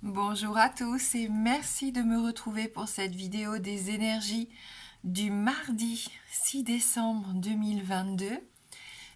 Bonjour à tous et merci de me retrouver pour cette vidéo des énergies du mardi 6 décembre 2022.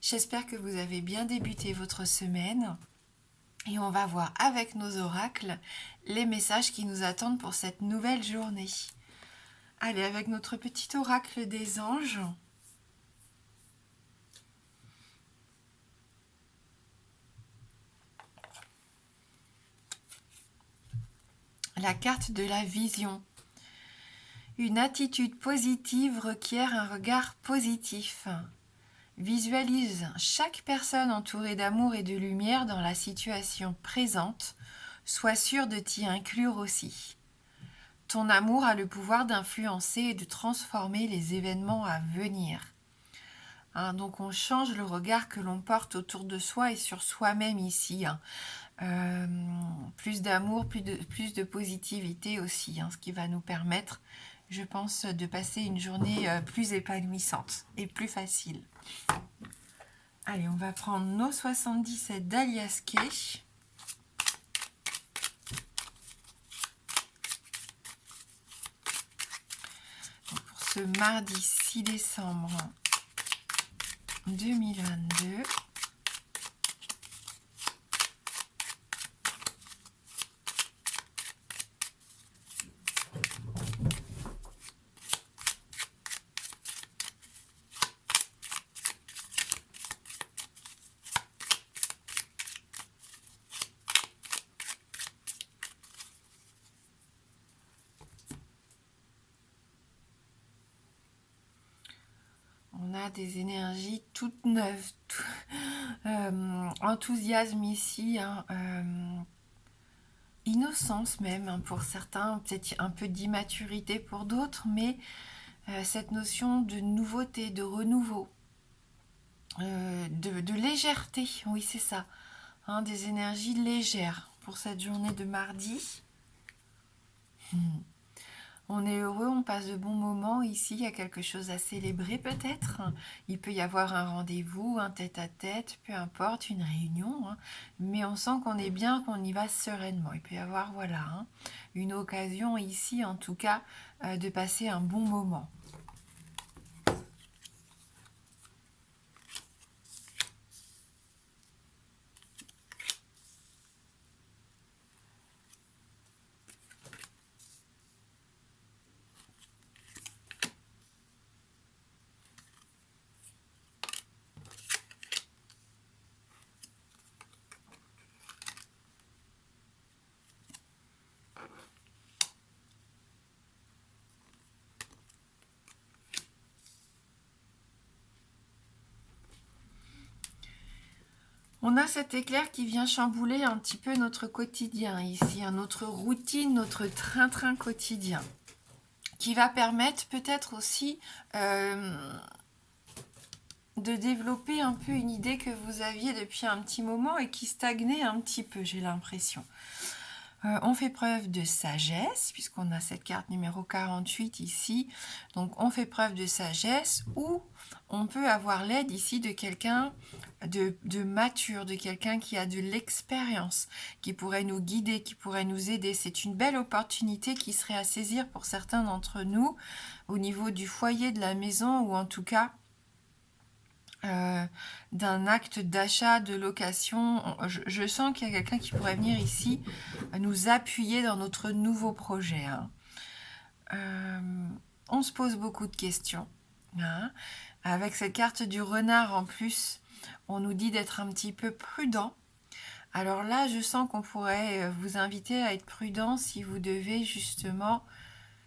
J'espère que vous avez bien débuté votre semaine et on va voir avec nos oracles les messages qui nous attendent pour cette nouvelle journée. Allez, avec notre petit oracle des anges. La carte de la vision. Une attitude positive requiert un regard positif. Visualise chaque personne entourée d'amour et de lumière dans la situation présente. Sois sûr de t'y inclure aussi. Ton amour a le pouvoir d'influencer et de transformer les événements à venir. Donc on change le regard que l'on porte autour de soi et sur soi-même ici. Plus d'amour, plus de positivité aussi, ce qui va nous permettre, je pense, de passer une journée plus épanouissante et plus facile. Allez, on va prendre nos 77 d'Alias Kay. Pour ce mardi 6 décembre 2022. On a des énergies toutes neuves, enthousiasme ici, innocence même pour certains, peut-être un peu d'immaturité pour d'autres, mais cette notion de nouveauté, de renouveau, de légèreté, oui c'est ça, des énergies légères pour cette journée de mardi. On est heureux, on passe de bons moments ici, il y a quelque chose à célébrer peut-être. Il peut y avoir un rendez-vous, un tête-à-tête, peu importe, une réunion. Mais on sent qu'on est bien, qu'on y va sereinement. Il peut y avoir, voilà, une occasion ici, en tout cas, de passer un bon moment. On a cet éclair qui vient chambouler un petit peu notre quotidien ici, notre routine, notre train-train quotidien, qui va permettre peut-être aussi de développer un peu une idée que vous aviez depuis un petit moment et qui stagnait un petit peu, j'ai l'impression. On fait preuve de sagesse, puisqu'on a cette carte numéro 48 ici. Donc, on fait preuve de sagesse ou on peut avoir l'aide ici de quelqu'un de mature, de quelqu'un qui a de l'expérience, qui pourrait nous guider, qui pourrait nous aider. C'est une belle opportunité qui serait à saisir pour certains d'entre nous au niveau du foyer, de la maison ou en tout cas d'un acte d'achat, de location. Je sens qu'il y a quelqu'un qui pourrait venir ici nous appuyer dans notre nouveau projet. On se pose beaucoup de questions. Avec cette carte du renard en plus, on nous dit d'être un petit peu prudent. Alors là, je sens qu'on pourrait vous inviter à être prudent si vous devez justement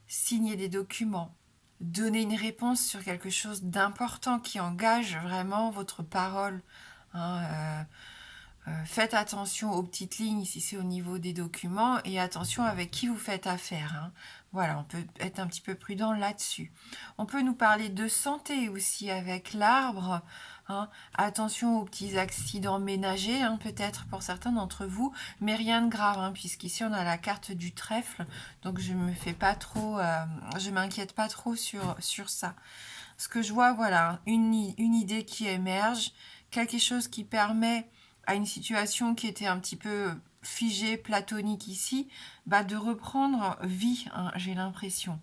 signer des documents, donner une réponse sur quelque chose d'important qui engage vraiment votre parole. Faites attention aux petites lignes si c'est au niveau des documents et attention avec qui vous faites affaire. Voilà, on peut être un petit peu prudent là-dessus. On peut nous parler de santé aussi avec l'arbre. Attention aux petits accidents ménagers, peut-être pour certains d'entre vous, mais rien de grave, puisqu'ici on a la carte du trèfle, donc je m'inquiète pas trop sur ça. Ce que je vois, voilà, une idée qui émerge, quelque chose qui permet à une situation qui était un petit peu figé, platonique ici, bah de reprendre vie, hein, j'ai l'impression.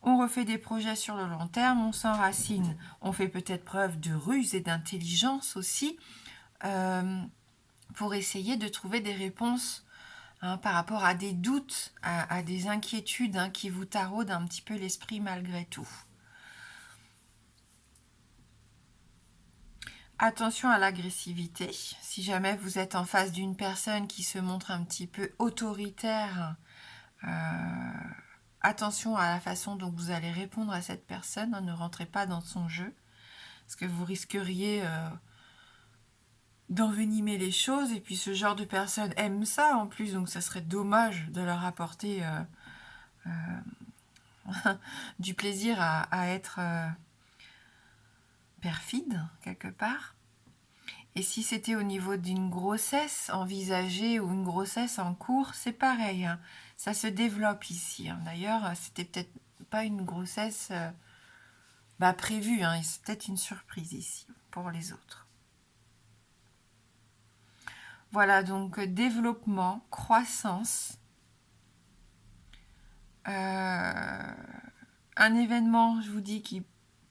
On refait des projets sur le long terme, on s'enracine, on fait peut-être preuve de ruse et d'intelligence aussi, pour essayer de trouver des réponses, hein, par rapport à des doutes, à des inquiétudes, hein, qui vous taraudent un petit peu l'esprit malgré tout. Attention à l'agressivité. Si jamais vous êtes en face d'une personne qui se montre un petit peu autoritaire, attention à la façon dont vous allez répondre à cette personne. Ne rentrez pas dans son jeu, parce que vous risqueriez d'envenimer les choses. Et puis ce genre de personne aime ça en plus, donc ça serait dommage de leur apporter du plaisir à être perfide quelque part. Et si c'était au niveau d'une grossesse envisagée ou une grossesse en cours, c'est pareil, hein. Ça se développe ici, hein. D'ailleurs, c'était peut-être pas une grossesse prévue, hein. C'est peut-être une surprise ici pour les autres. Voilà, donc développement, croissance, un événement, je vous dis, qui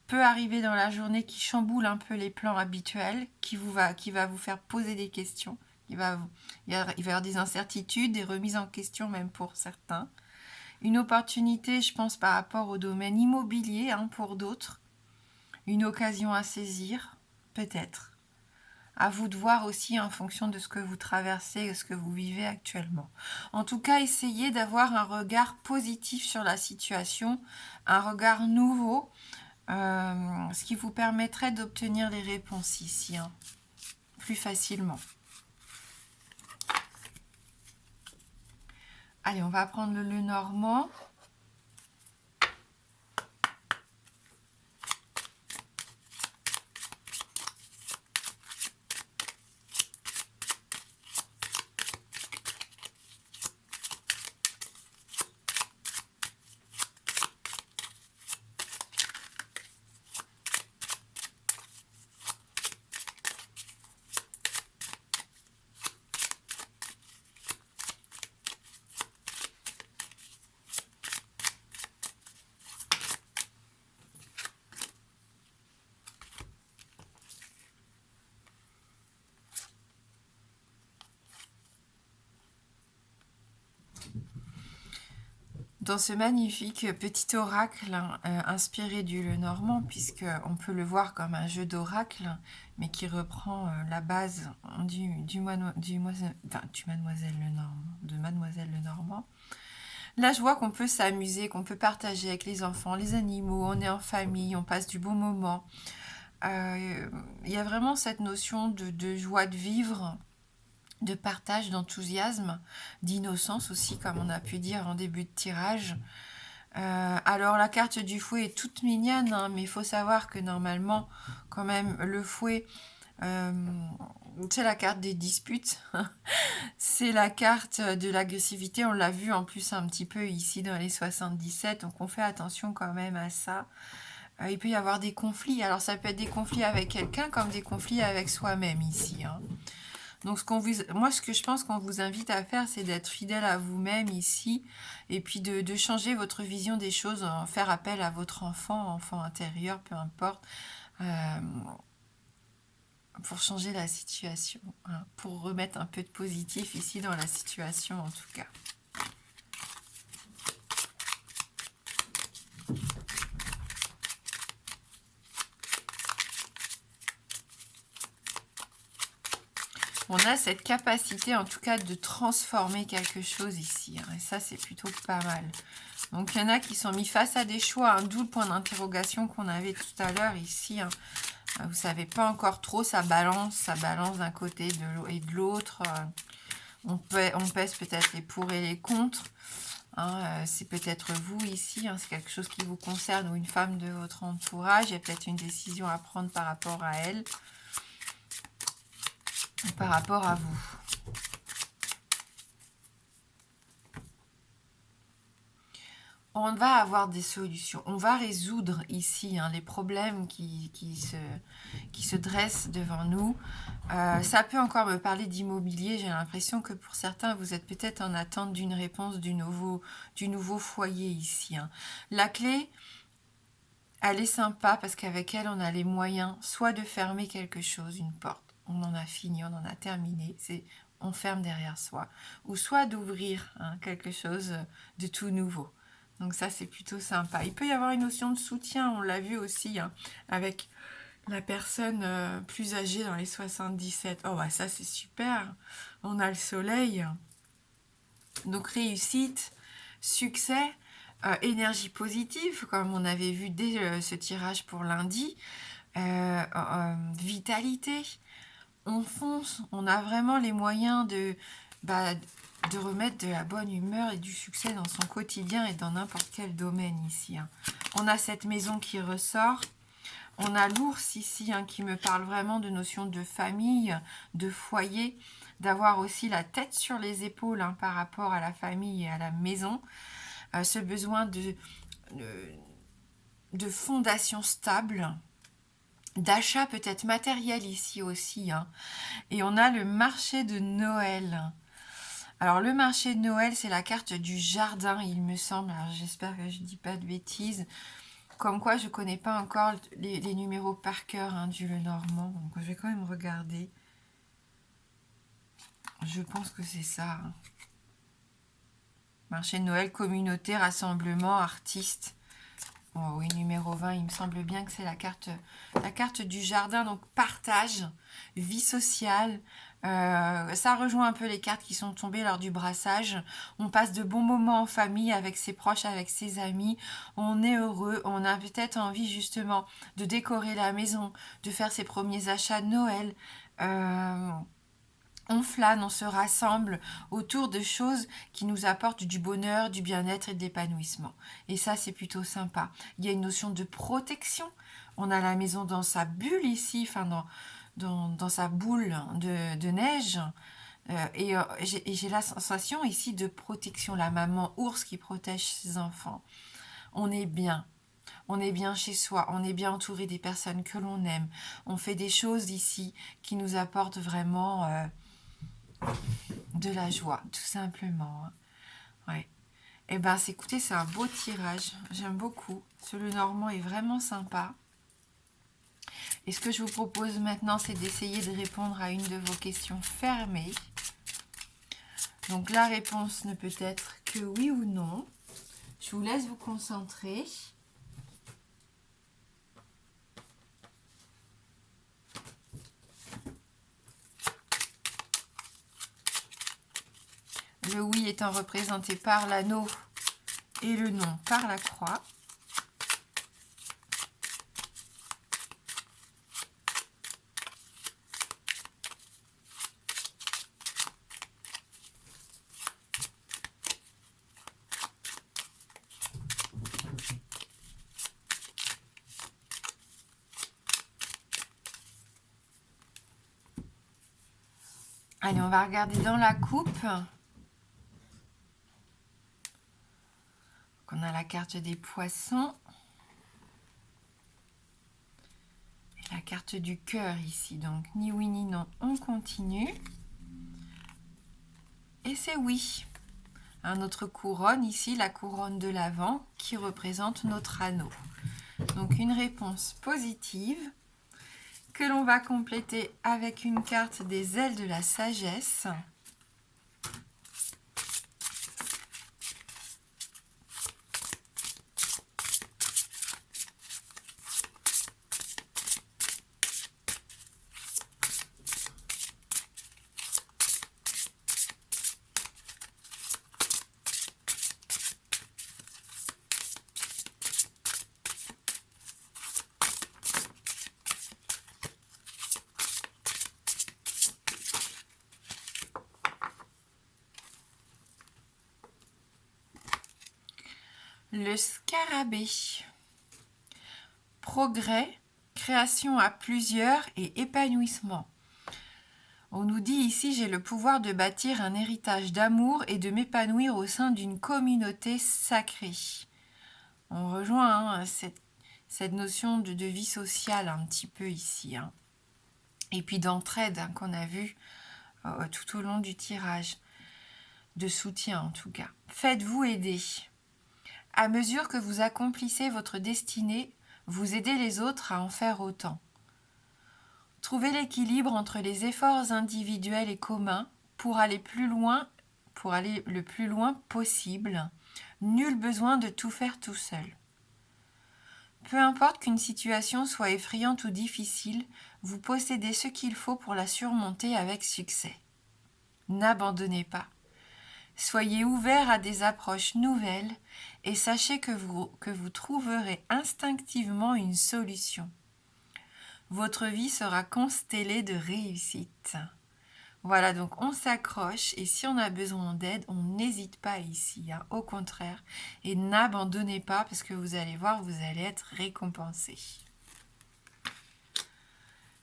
peut arriver dans la journée, qui chamboule un peu les plans habituels, qui va vous faire poser des questions. Il va y avoir des incertitudes, des remises en question même pour certains. Une opportunité, je pense, par rapport au domaine immobilier, hein, pour d'autres. Une occasion à saisir, peut-être. À vous de voir aussi en fonction de ce que vous traversez, de ce que vous vivez actuellement. En tout cas, essayez d'avoir un regard positif sur la situation, un regard nouveau, ce qui vous permettrait d'obtenir les réponses ici, hein, plus facilement. Allez, on va prendre le Lenormand. Dans ce magnifique petit oracle, inspiré du Lenormand, puisqu'on peut le voir comme un jeu d'oracle, mais qui reprend la base de Mademoiselle Lenormand. Là, je vois qu'on peut s'amuser, qu'on peut partager avec les enfants, les animaux, on est en famille, on passe du bon moment. Il y a vraiment cette notion de joie de vivre, de partage, d'enthousiasme, d'innocence aussi, comme on a pu dire en début de tirage. Alors la carte du fouet est toute mignonne, hein, mais il faut savoir que normalement, quand même, le fouet, c'est la carte des disputes, c'est la carte de l'agressivité, on l'a vu en plus un petit peu ici dans les 77, donc on fait attention quand même à ça. Il peut y avoir des conflits, alors ça peut être des conflits avec quelqu'un comme des conflits avec soi-même ici, hein. Donc, ce que je pense qu'on vous invite à faire, c'est d'être fidèle à vous-même ici, et puis de changer votre vision des choses, faire appel à votre enfant intérieur, peu importe, pour changer la situation, hein, pour remettre un peu de positif ici dans la situation en tout cas. On a cette capacité en tout cas de transformer quelque chose ici, hein, et ça c'est plutôt pas mal. Donc il y en a qui sont mis face à des choix, hein, d'où le point d'interrogation qu'on avait tout à l'heure ici, hein. Vous savez pas encore trop, ça balance d'un côté et de l'autre. On pèse peut-être les pour et les contre, hein, c'est peut-être vous ici, hein, c'est quelque chose qui vous concerne ou une femme de votre entourage, il y a peut-être une décision à prendre par rapport à elle. Par rapport à vous. On va avoir des solutions. On va résoudre ici les problèmes qui se dressent devant nous. Ça peut encore me parler d'immobilier. J'ai l'impression que pour certains, vous êtes peut-être en attente d'une réponse du nouveau foyer ici. La clé, elle est sympa parce qu'avec elle, on a les moyens soit de fermer quelque chose, une porte. On en a fini, on en a terminé. On ferme derrière soi. Ou soit d'ouvrir quelque chose de tout nouveau. Donc ça, c'est plutôt sympa. Il peut y avoir une notion de soutien, on l'a vu aussi, avec la personne plus âgée dans les 77. Oh, bah ça, c'est super. On a le soleil. Donc réussite, succès, énergie positive, comme on avait vu dès ce tirage pour lundi. Vitalité. On fonce, on a vraiment les moyens de remettre de la bonne humeur et du succès dans son quotidien et dans n'importe quel domaine ici. On a cette maison qui ressort. On a l'ours ici qui me parle vraiment de notion de famille, de foyer, d'avoir aussi la tête sur les épaules par rapport à la famille et à la maison. Ce besoin de fondation stable, d'achat peut-être matériel ici aussi. Et on a le marché de Noël. Alors le marché de Noël, c'est la carte du jardin, il me semble. Alors j'espère que je ne dis pas de bêtises. Comme quoi, je ne connais pas encore les numéros par cœur du Lenormand. Donc je vais quand même regarder. Je pense que c'est ça. Marché de Noël, communauté, rassemblement, artistes. Oh oui, numéro 20, il me semble bien que c'est la carte du jardin. Donc partage, vie sociale. Ça rejoint un peu les cartes qui sont tombées lors du brassage. On passe de bons moments en famille avec ses proches, avec ses amis. On est heureux. On a peut-être envie justement de décorer la maison, de faire ses premiers achats de Noël. On flâne, on se rassemble autour de choses qui nous apportent du bonheur, du bien-être et de l'épanouissement. Et ça, c'est plutôt sympa. Il y a une notion de protection. On a la maison dans sa bulle ici, dans sa boule de neige. Et j'ai la sensation ici de protection. La maman ours qui protège ses enfants. On est bien. On est bien chez soi, on est bien entouré des personnes que l'on aime. On fait des choses ici qui nous apportent vraiment de la joie, tout simplement. Ouais. Et ben, écoutez, c'est un beau tirage. J'aime beaucoup. Ce Lenormand est vraiment sympa. Et ce que je vous propose maintenant, c'est d'essayer de répondre à une de vos questions fermées. Donc la réponse ne peut être que oui ou non. Je vous laisse vous concentrer. Le oui étant représenté par l'anneau et le non par la croix. Allez, on va regarder dans la coupe. On a la carte des poissons. Et la carte du cœur ici. Donc, ni oui ni non, on continue. Et c'est oui. Notre couronne ici, la couronne de l'Avent, qui représente notre anneau. Donc, une réponse positive que l'on va compléter avec une carte des ailes de la sagesse. Le scarabée. Progrès, création à plusieurs et épanouissement. On nous dit ici, j'ai le pouvoir de bâtir un héritage d'amour et de m'épanouir au sein d'une communauté sacrée. On rejoint cette notion de vie sociale un petit peu ici. Et puis d'entraide qu'on a vu tout au long du tirage. De soutien en tout cas. Faites-vous aider. À mesure que vous accomplissez votre destinée, vous aidez les autres à en faire autant. Trouvez l'équilibre entre les efforts individuels et communs pour aller le plus loin possible. Nul besoin de tout faire tout seul. Peu importe qu'une situation soit effrayante ou difficile, vous possédez ce qu'il faut pour la surmonter avec succès. N'abandonnez pas. Soyez ouvert à des approches nouvelles et sachez que vous trouverez instinctivement une solution. Votre vie sera constellée de réussite. Voilà, donc on s'accroche et si on a besoin d'aide, on n'hésite pas ici, au contraire. Et n'abandonnez pas parce que vous allez voir, vous allez être récompensé.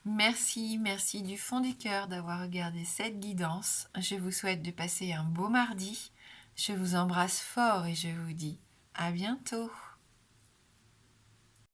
Merci du fond du cœur d'avoir regardé cette guidance. Je vous souhaite de passer un beau mardi. Je vous embrasse fort et je vous dis à bientôt.